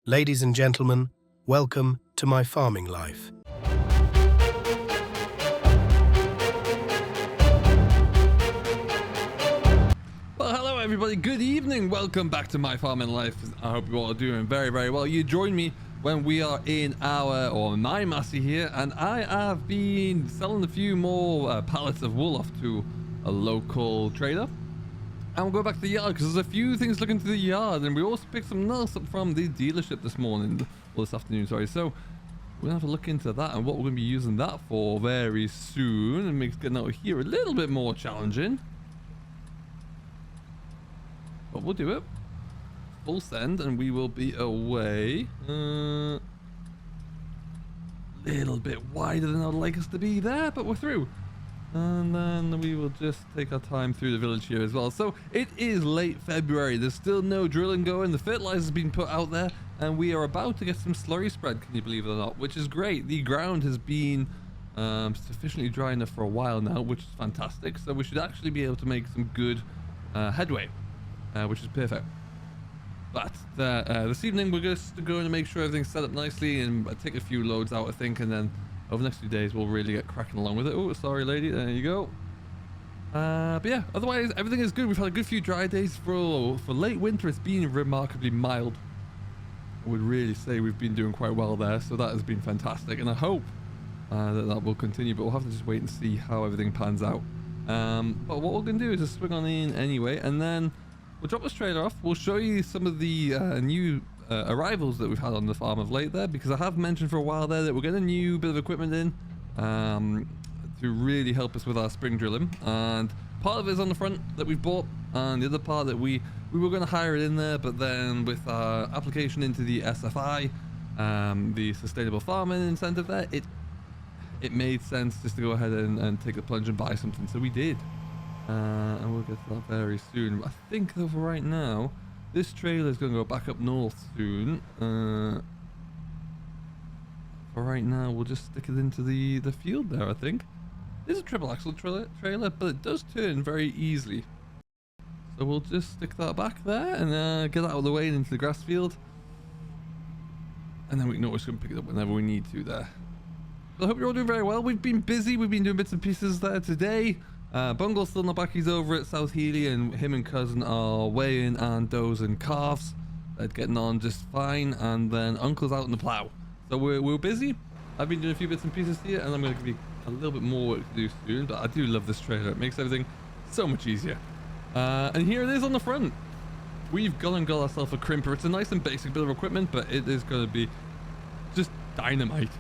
Ladies and gentlemen, welcome to my farming life. Well, hello everybody, good evening, welcome back to my farming life. I hope you all are doing very well. You join me when we are in my massey here, and I have been selling a few more pallets of wool off to a local trader. And we'll go back to the yard because there's a few things looking to the yard, and we also picked some else up from the dealership this morning, or this afternoon, sorry. So we'll have a look into that and what we're going to be using that for very soon, and makes getting out here a little bit more challenging. But we'll do it. Full send, and we will be away. Little bit wider than I'd like us to be there, but we're through. And then we will just take our time through the village here as well. So it is late February. There's still no drilling going. The fertilizer's been put out there, and we are about to get some slurry spread, can you believe it or not, which is great. The ground has been sufficiently dry enough for a while now, which is fantastic. So we should actually be able to make some good headway, which is perfect. But this evening we're just going to make sure everything's set up nicely and take a few loads out, I think, and then over the next few days we'll really get cracking along with it. Oh, sorry lady, there you go. But yeah, otherwise everything is good. We've had a good few dry days for late winter. It's been remarkably mild. I would really say we've been doing quite well there, so that has been fantastic, and I hope that will continue, but we'll have to just wait and see how everything pans out. But what we're going to do is just swing on in anyway, and then we'll drop this trailer off. We'll show you some of the new arrivals that we've had on the farm of late there, because I have mentioned for a while there that we're getting a new bit of equipment in to really help us with our spring drilling, and part of it is on the front that we've bought, and the other part that we were going to hire it in there, but then with our application into the SFI, the Sustainable Farming Incentive there, it made sense just to go ahead and take the plunge and buy something, so we did. And we'll get to that very soon. I think though for right now, this trailer is going to go back up north soon. For right now, we'll just stick it into the field there, I think. It is a triple axle trailer, but it does turn very easily. So we'll just stick that back there and get that out of the way and into the grass field. And then we can always come pick it up whenever we need to there. But I hope you're all doing very well. We've been busy. We've been doing bits and pieces there today. Bungle's still not back. He's over at South Healy, and him and cousin are weighing and dozing calves. They're getting on just fine, and then uncle's out in the plough. So we're busy. I've been doing a few bits and pieces here, and I'm going to give you a little bit more work to do soon, but I do love this trailer. It makes everything so much easier. And here it is on the front. We've gone and got ourselves a crimper. It's a nice and basic bit of equipment, but it is going to be just dynamite.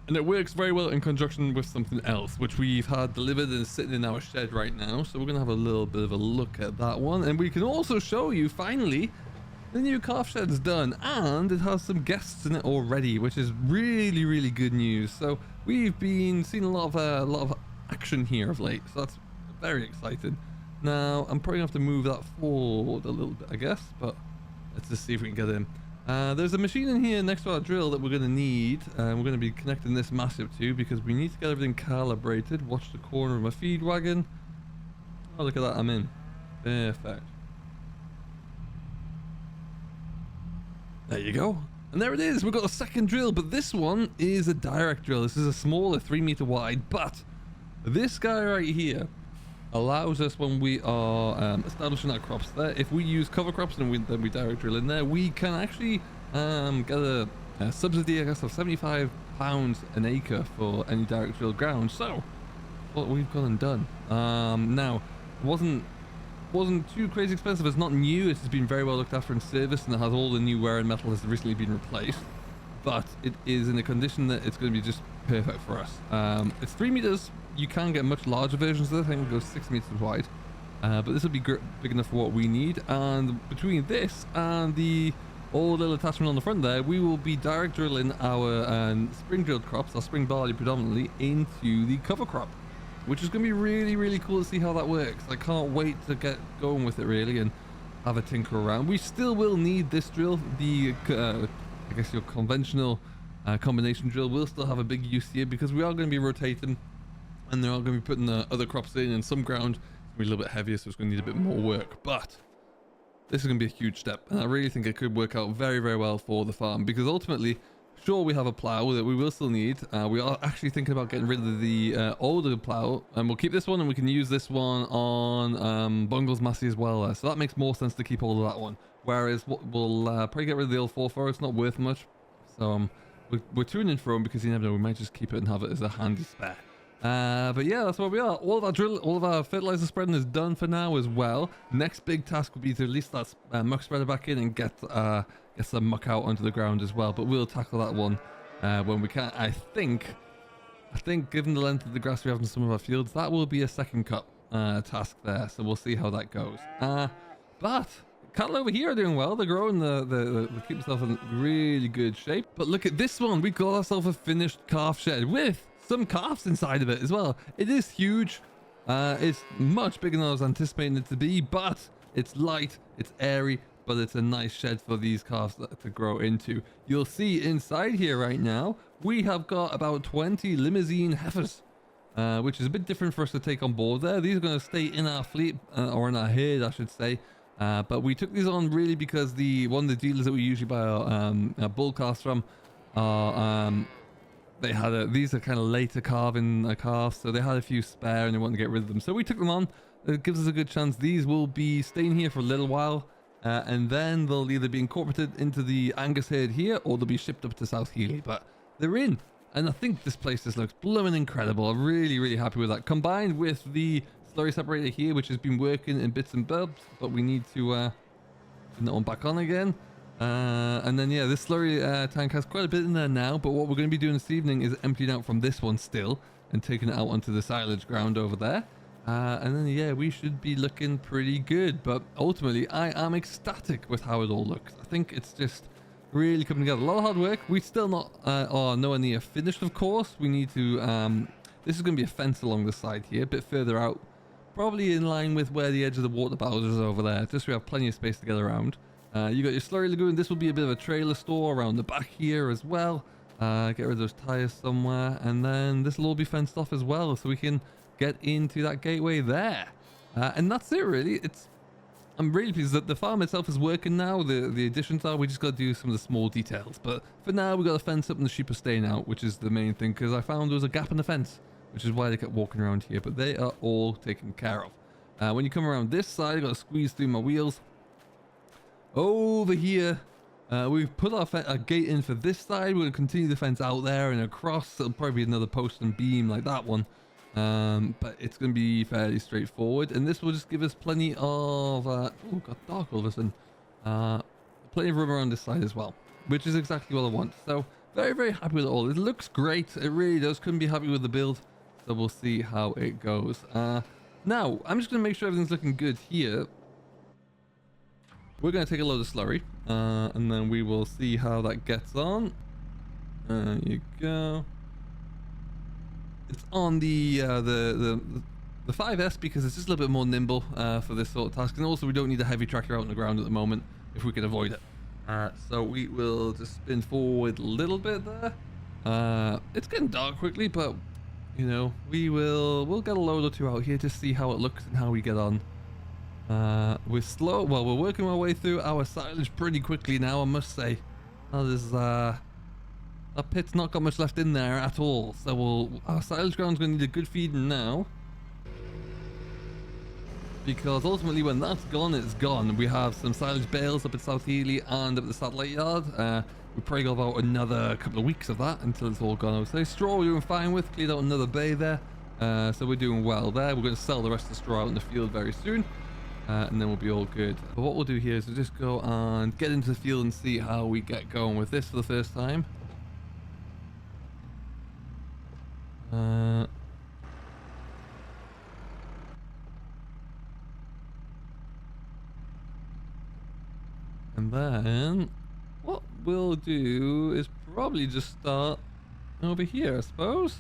And it works very well in conjunction with something else, which we've had delivered and is sitting in our shed right now. So we're going to have a little bit of a look at that one. And we can also show you, finally, the new calf shed is done. And it has some guests in it already, which is really, really good news. So we've been seeing a lot of action here of late. So that's very exciting. Now, I'm probably going to have to move that forward a little bit, I guess. But let's just see if we can get in. There's a machine in here next to our drill that we're going to need, and we're going to be connecting this massive to, because we need to get everything calibrated. Watch the corner of my feed wagon. Oh, look at that, I'm in. Perfect. There you go. And there it is. We've got a second drill, but this one is a direct drill. This is a smaller 3 meter wide, but this guy right here allows us, when we are establishing our crops there, if we use cover crops and then we direct drill in there, we can actually get a subsidy, I guess, of £75 an acre for any direct drill ground. So what we've gone and done now wasn't too crazy expensive. It's not new. It's been very well looked after and serviced, and it has all the new wear and metal has recently been replaced, but it is in a condition that it's going to be just perfect for us. It's 3 meters. You can get much larger versions of this. I think it goes 6 meters wide, but this will be big enough for what we need. And between this and the old little attachment on the front there, we will be direct drilling our spring drilled crops, our spring barley predominantly, into the cover crop, which is going to be really, really cool to see how that works. I can't wait to get going with it really and have a tinker around. We still will need this drill. The I guess your conventional combination drill will still have a big use here, because we are going to be rotating, and they're all going to be putting other crops in, and some ground is going to be a little bit heavier, so it's going to need a bit more work. But this is going to be a huge step, and I really think it could work out very, very well for the farm, because ultimately, sure, we have a plow that we will still need. We are actually thinking about getting rid of the older plow, and we'll keep this one, and we can use this one on Bungle's Massey as well. So that makes more sense to keep hold of that one. Whereas we'll probably get rid of the old 4.4. It's not worth much. So we're tuning for him, because you never know, we might just keep it and have it as a handy spare. But yeah, that's where we are. All of our fertilizer spreading is done for now as well. Next big task would be to release that muck spreader back in and get some muck out onto the ground as well. But we'll tackle that one when we can. I think given the length of the grass we have in some of our fields, that will be a second cut task there. So we'll see how that goes. But cattle over here are doing well. They're growing. They keep themselves in really good shape. But look at this one. We got ourselves a finished calf shed with some calves inside of it as well. It is huge. It's much bigger than I was anticipating it to be, but it's light, it's airy, but it's a nice shed for these calves to grow into. You'll see inside here right now, we have got about 20 limousine heifers, which is a bit different for us to take on board there. These are going to stay in our fleet, or in our herd, I should say. But we took these on really because one of the dealers that we usually buy our bull calves from are these are kind of later calving calves, so they had a few spare and they wanted to get rid of them, so we took them on. It gives us a good chance these will be staying here for a little while, and then they'll either be incorporated into the Angus herd here, or they'll be shipped up to South Healy. But they're in, and I think this place just looks blooming incredible. I'm really, really happy with that, combined with the slurry separator here, which has been working in bits and bobs, but we need to turn that one back on again. And then yeah, this slurry tank has quite a bit in there now, but what we're going to be doing this evening is emptying out from this one still and taking it out onto the silage ground over there. And then yeah, we should be looking pretty good. But ultimately, I am ecstatic with how it all looks. I think it's just really coming together. A lot of hard work. We're still not nowhere near finished, of course. We need to this is going to be a fence along the side here, a bit further out, probably in line with where the edge of the water bowser is over there, just so we have plenty of space to get around. You got your slurry lagoon. This will be a bit of a trailer store around the back here as well. Get rid of those tires somewhere, and then this will all be fenced off as well, so we can get into that gateway there. And that's it really. I'm really pleased that the farm itself is working now. The additions are, we just got to do some of the small details. But for now, we got a fence up and the sheep are staying out, which is the main thing, because I found there was a gap in the fence, which is why they kept walking around here. But they are all taken care of. When you come around this side, I got to squeeze through my wheels. Over here, we've put our gate in for this side. We're going to continue the fence out there and across. It'll probably be another post and beam like that one. But it's going to be fairly straightforward. And this will just give us plenty of... oh, got dark all of a sudden. Plenty of room around this side as well, which is exactly what I want. So, very, very happy with it all. It looks great. It really does. Couldn't be happy with the build. So, we'll see how it goes. Now, I'm just going to make sure everything's looking good here. We're going to take a load of slurry, and then we will see how that gets on. There you go. It's on the 5S because it's just a little bit more nimble for this sort of task, and also we don't need a heavy tractor out on the ground at the moment if we can avoid it. So we will just spin forward a little bit there. It's getting dark quickly, but you know, we'll get a load or two out here to see how it looks and how we get on. We're slow. Well, we're working our way through our silage pretty quickly now, I must say. That pit's not got much left in there at all, so our silage ground's going to need a good feeding now, because ultimately when that's gone, it's gone. We have some silage bales up at South Healy and up at the satellite yard. We probably got about another couple of weeks of that until it's all gone. I would say straw we're doing fine with. Cleared out another bay there, so we're doing well there. We're going to sell the rest of the straw out in the field very soon. And then we'll be all good. But what we'll do here is we'll just go and get into the field and see how we get going with this for the first time. And then what we'll do is probably just start over here, I suppose.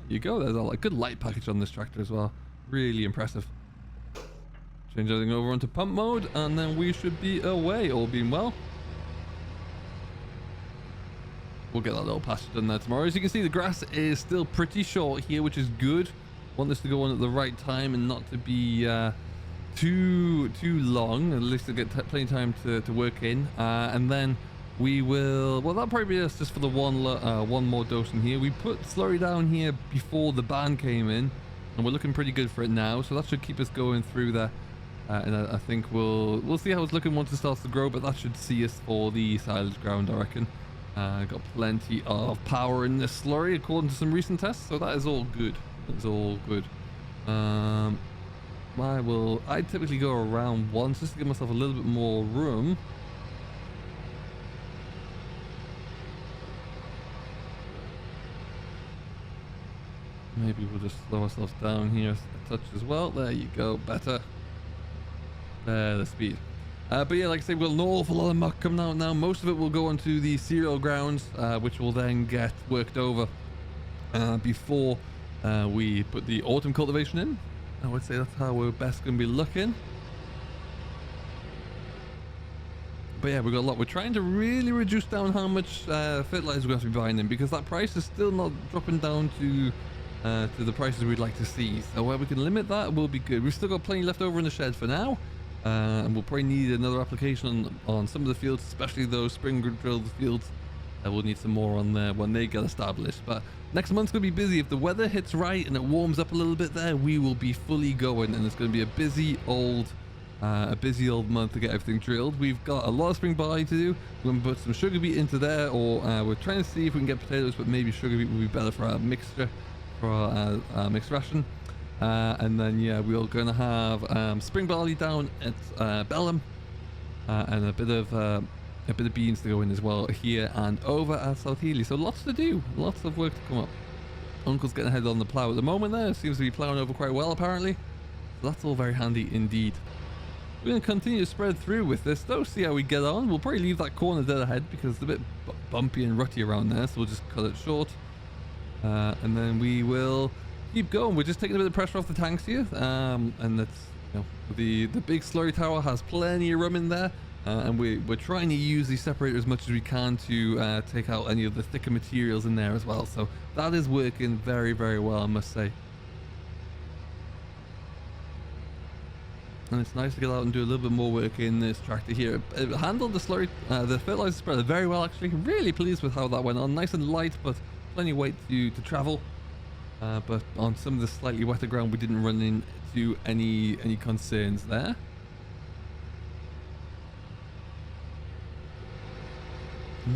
There you go. There's a good light package on this tractor as well. Really impressive. Change everything over onto pump mode, and then we should be away, all being well. We'll get that little pasture done there tomorrow. As you can see, the grass is still pretty short here, which is good. Want this to go on at the right time and not to be too long. At least to get plenty of time to work in, and then we will, well, that'll probably be us just for the one more dose in here. We put slurry down here before the ban came in, and we're looking pretty good for it now, so that should keep us going through there. And I think we'll see how it's looking once it starts to grow, but that should see us for the silage ground, I reckon. Got plenty of power in this slurry according to some recent tests, so that is all good. It's all good. I typically go around once just to give myself a little bit more room. Maybe we'll just slow ourselves down here a touch as well. There you go, better. The speed. But yeah, like I say, we'll an awful lot of muck coming out now. Most of it will go onto the cereal grounds, which will then get worked over before we put the autumn cultivation in. I would say that's how we're best going to be looking. But yeah, we've got a lot. We're trying to really reduce down how much fertilizer we're going to be buying in, because that price is still not dropping down to the prices we'd like to see. So where we can limit that, will be good. We've still got plenty left over in the shed for now, and we'll probably need another application on some of the fields, especially those spring drilled fields. We'll need some more on there when they get established. But next month's gonna be busy. If the weather hits right and it warms up a little bit there, we will be fully going, and it's gonna be a busy old month to get everything drilled. We've got a lot of spring barley to do. We're gonna put some sugar beet into there, or we're trying to see if we can get potatoes, but maybe sugar beet will be better for our mixture, for our mixed ration. And then yeah, we're gonna have spring barley down at Bellum, and a bit of beans to go in as well here and over at South Healy. So lots to do, lots of work to come up. Uncle's getting ahead on the plough at the moment there. Seems to be ploughing over quite well apparently. So that's all very handy indeed. We're going to continue to spread through with this though, see how we get on. We'll probably leave that corner dead ahead because it's a bit bumpy and rutty around there, so we'll just cut it short. And then we will keep going. We're just taking a bit of pressure off the tanks here, and that's, you know, the big slurry tower has plenty of room in there. And we're trying to use the separator as much as we can to take out any of the thicker materials in there as well. So that is working very, very well, I must say. And it's nice to get out and do a little bit more work in this tractor here. It handled the slurry, the fertilizer spreader very well actually. Really pleased with how that went on. Nice and light, but plenty of weight to travel. But on some of the slightly wetter ground, we didn't run into any concerns there.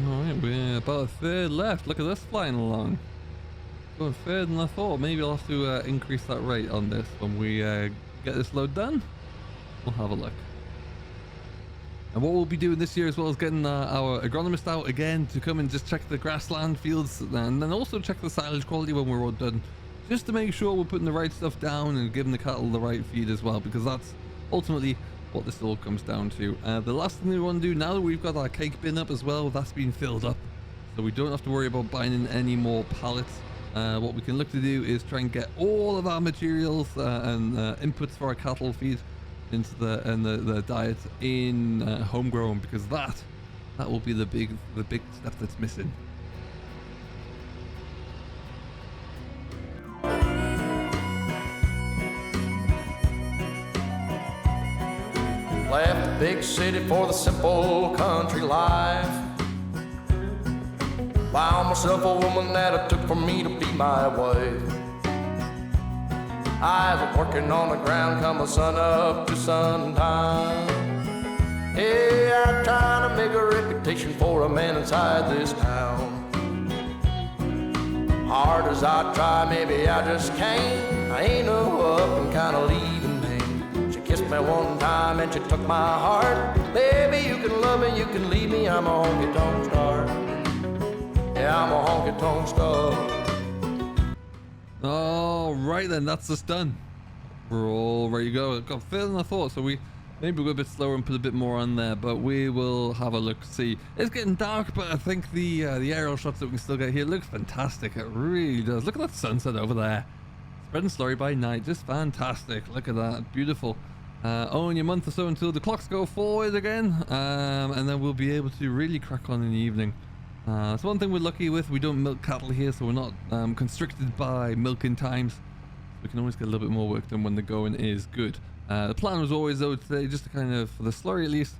Alright, we're about a third left. Look at this flying along. Going further than I thought. Maybe I'll have to increase that rate on this when we get this load done. We'll have a look. And what we'll be doing this year as well is getting our agronomist out again to come and just check the grassland fields, and then also check the silage quality when we're all done, just to make sure we're putting the right stuff down and giving the cattle the right feed as well, because that's ultimately what this all comes down to. The last thing we want to do now that we've got our cake bin up as well, that's been filled up, so we don't have to worry about buying in any more pallets. What we can look to do is try and get all of our materials and inputs for our cattle feed into the diet in homegrown, because that will be the big step that's missing. Left the big city for the simple country life. Found myself a woman that it took for me to be my wife. I was working on the ground come the sun up to sundown. Hey, I'm trying to make a reputation for a man inside this town. Hard as I try, maybe I just can't. I ain't no up and kind of leaving me. She kissed me one time and she took my heart. Baby, you can love me, you can leave me, I'm a honky-tonk star. Yeah, I'm a honky-tonk star. All right then, that's us done. We're all ready to go. It got further than I thought, so maybe we'll go a bit slower and put a bit more on there, but we will have a look, see. It's getting dark, but I think the aerial shots that we can still get here looks fantastic. It really does. Look at that sunset over there. Spreading slurry by night, just fantastic. Look at that, beautiful. Only a month or so until the clocks go forward again, and then we'll be able to really crack on in the evening. So one thing we're lucky with, we don't milk cattle here, so we're not constricted by milking times. We can always get a little bit more work done when the going is good. The plan was always, though, today, just to kind of, for the slurry at least,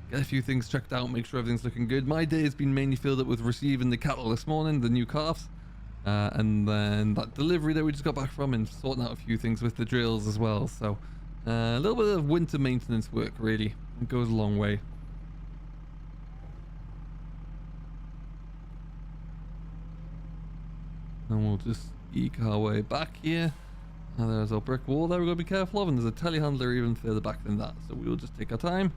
get a few things checked out, make sure everything's looking good. My day has been mainly filled up with receiving the cattle this morning, the new calves, and then that delivery that we just got back from, and sorting out a few things with the drills as well. So a little bit of winter maintenance work, really. It goes a long way. And we'll just eke our way back here. And there's our brick wall there we've got to be careful of, and there's a telehandler even further back than that. So we'll just take our time,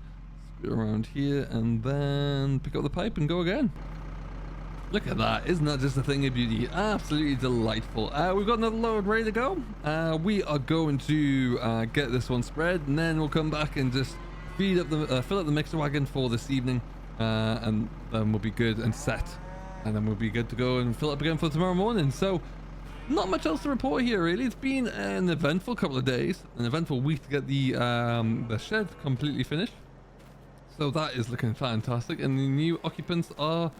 scoot around here, and then pick up the pipe and go again. Look at that. Isn't that just a thing of beauty? Absolutely delightful. We've got another load ready to go. We are going to get this one spread, and then we'll come back and just fill up the mixer wagon for this evening, and then we'll be good and set. And then we'll be good to go and fill up again for tomorrow morning. So not much else to report here, really. It's been an eventful couple of days, an eventful week to get the shed completely finished. So that is looking fantastic, and the new occupants are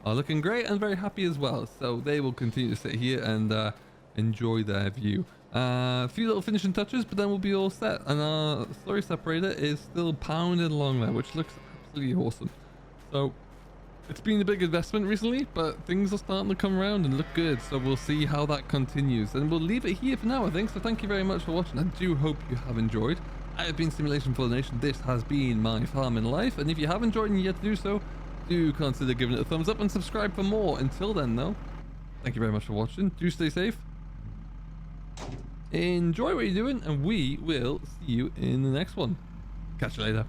looking great and very happy as well. So they will continue to sit here and enjoy their view. A few little finishing touches, but then we'll be all set. And our slurry separator is still pounding along there, which looks absolutely awesome. So it's been a big investment recently, but things are starting to come around and look good. So we'll see how that continues. And we'll leave it here for now, I think. So thank you very much for watching. I do hope you have enjoyed. I have been Simulation for the Nation. This has been my farming life. And if you have enjoyed and yet to do so, do consider giving it a thumbs up and subscribe for more. Until then, though, thank you very much for watching. Do stay safe. Enjoy what you're doing, and we will see you in the next one. Catch you later.